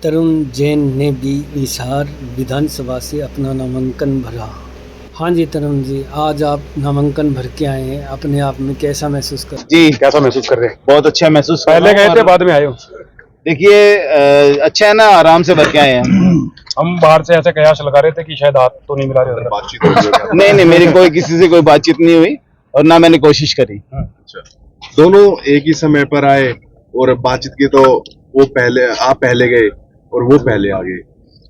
तरुण जैन ने भी हिसार विधानसभा से अपना नामांकन भरा। हाँ जी तरुण जी, आज आप नामांकन भर के आए हैं, अपने आप में कैसा महसूस कर? जी, कैसा महसूस कर रहे हैं? बहुत अच्छा महसूस कर पहले रहा हूं गए थे, और बाद में आए हो? देखिए अच्छा है ना, आराम से भर के आए हैं। हम बाहर से ऐसे कयास लगा रहे थे कि शायद हाथ तो नहीं मिला रहे हो। बातचीत हो रही है। नहीं नहीं, मेरी कोई किसी से कोई बातचीत नहीं हुई और ना मैंने कोशिश करी। अच्छा, दोनों एक ही समय पर आए और बातचीत की तो वो पहले, आप पहले गए और वो पहले आ गए।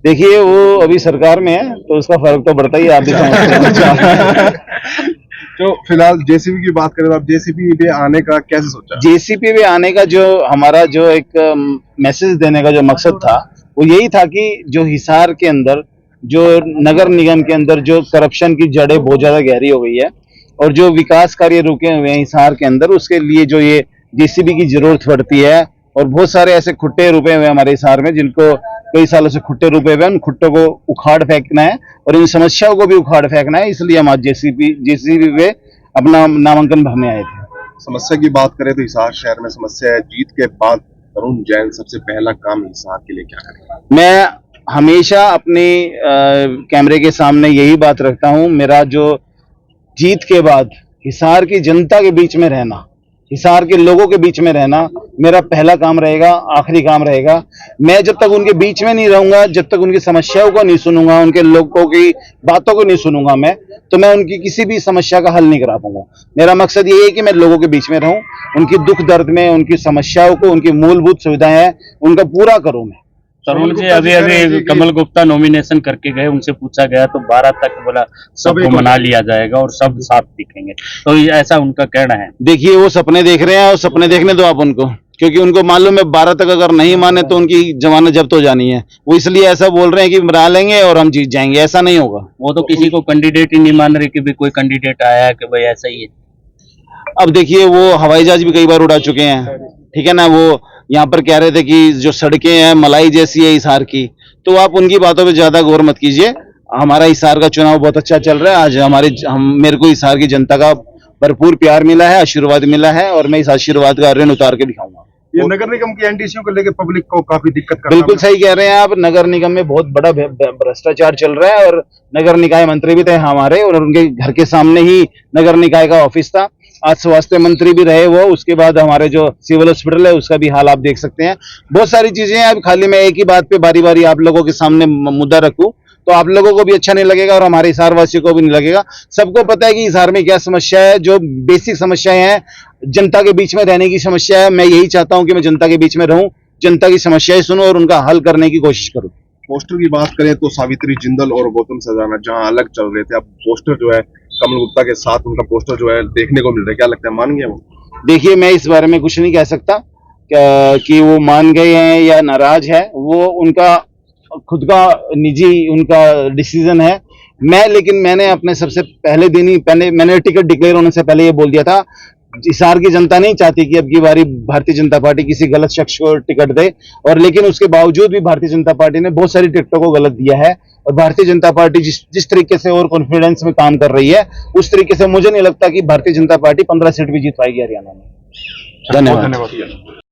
देखिए वो अभी सरकार में है तो उसका फर्क तो बढ़ता ही है, आप भी समझते हैं। तो फिलहाल जेसीबी की बात करें तो आप जेसीबी पे आने का कैसे सोचा? जेसीपी में आने का जो हमारा जो एक मैसेज देने का जो मकसद था वो यही था कि जो हिसार के अंदर, जो नगर निगम के अंदर जो करप्शन की जड़ें बहुत ज्यादा गहरी हो गई है और जो विकास कार्य रुके हुए हैं हिसार के अंदर, उसके लिए जो ये जेसीबी की जरूरत पड़ती है। और बहुत सारे ऐसे खुट्टे रुपए हुए हमारे हिसार में जिनको कई सालों से खुट्टे रुपए हुए, उन खुट्टों को उखाड़ फेंकना है और इन समस्याओं को भी उखाड़ फेंकना है। इसलिए हम आज जेसीबी पे अपना नामांकन भरने आए थे। समस्या की बात करें तो हिसार शहर में समस्या है। जीत के बाद तरुण जैन सबसे पहला काम हिसार के लिए क्या करेगा? मैं हमेशा अपने कैमरे के सामने यही बात रखता हूं, मेरा जो जीत के बाद हिसार की जनता के बीच में रहना, हिसार के लोगों के बीच में रहना मेरा पहला काम रहेगा, आखिरी काम रहेगा। मैं जब तक उनके बीच में नहीं रहूंगा, जब तक उनकी समस्याओं को नहीं सुनूंगा, उनके लोगों की बातों को नहीं सुनूंगा तो मैं उनकी किसी भी समस्या का हल नहीं करा पाऊंगा। मेरा मकसद ये है कि मैं लोगों के बीच में रहूं, उनकी दुख दर्द में, उनकी समस्याओं को, उनकी मूलभूत सुविधाएं हैं उनका पूरा करूं मैं। तरुण जी अभी कमल गुप्ता नॉमिनेशन करके गए, उनसे पूछा गया तो 12 तक बोला सबको मना लिया जाएगा और सब साथ दिखेंगे, तो ऐसा उनका कहना है। देखिए वो सपने देख रहे हैं और सपने देखने दो आप उनको, क्योंकि उनको मालूम है 12 तक अगर नहीं माने तो उनकी जमानत जब्त हो जानी है। वो इसलिए ऐसा बोल रहे हैं कि मना लेंगे और हम जीत जाएंगे, ऐसा नहीं होगा। वो तो किसी को कैंडिडेट ही नहीं मान रहे कि भी कोई कैंडिडेट आया है कि भाई ऐसा ही है। अब देखिए वो हवाई जहाज भी कई बार उड़ा चुके हैं, ठीक है ना। वो यहाँ पर कह रहे थे कि जो सड़कें हैं मलाई जैसी है हिसार की, तो आप उनकी बातों पे ज्यादा गौर मत कीजिए। हमारा हिसार का चुनाव बहुत अच्छा चल रहा है। आज मेरे को हिसार की जनता का भरपूर प्यार मिला है, आशीर्वाद मिला है और मैं इस आशीर्वाद का ऋण उतार के दिखाऊंगा। ये नगर निगम की एनटीसीओ को लेकर पब्लिक को काफी दिक्कत का बिल्कुल सही कह रहे हैं आप। नगर निगम में बहुत बड़ा भ्रष्टाचार चल रहा है और नगर निकाय मंत्री भी थे हमारे और उनके घर के सामने ही नगर निकाय का ऑफिस था। आज स्वास्थ्य मंत्री भी रहे वो। उसके बाद हमारे जो सिविल हॉस्पिटल है उसका भी हाल आप देख सकते हैं। बहुत सारी चीजें हैं। अब खाली मैं एक ही बात पे बारी बारी आप लोगों के सामने मुद्दा रखूं तो आप लोगों को भी अच्छा नहीं लगेगा और हमारे हिसार वासियों को भी नहीं लगेगा। सबको पता है कि हिसार में क्या समस्या है, जो बेसिक समस्याएं हैं, जनता के बीच में रहने की समस्या है। मैं यही चाहता हूं कि मैं जनता के बीच में रहूं, जनता की समस्याएं सुनूं और उनका हल करने की कोशिश करूं। पोस्टर की बात करें तो सावित्री जिंदल और गौतम सजाना जहां अलग चल रहे थे, अब पोस्टर जो है कमल गुप्ता के साथ उनका पोस्टर जो है देखने को मिल रहा है, क्या लगता है मान गए वो? देखिए मैं इस बारे में कुछ नहीं कह सकता कि वो मान गए हैं या नाराज है। वो उनका खुद का निजी उनका डिसीजन है। लेकिन मैंने अपने सबसे पहले दिन ही मैंने टिकट डिक्लेयर होने से पहले ये बोल दिया था, हिसार की जनता नहीं चाहती कि अब की बारी भारतीय जनता पार्टी किसी गलत शख्स को टिकट दे। और लेकिन उसके बावजूद भी भारतीय जनता पार्टी ने बहुत सारी टिकटों को गलत दिया है और भारतीय जनता पार्टी जिस तरीके से और कॉन्फिडेंस में काम कर रही है उस तरीके से मुझे नहीं लगता कि भारतीय जनता पार्टी 15 सीट भी जीत पाएगी हरियाणा में। धन्यवाद।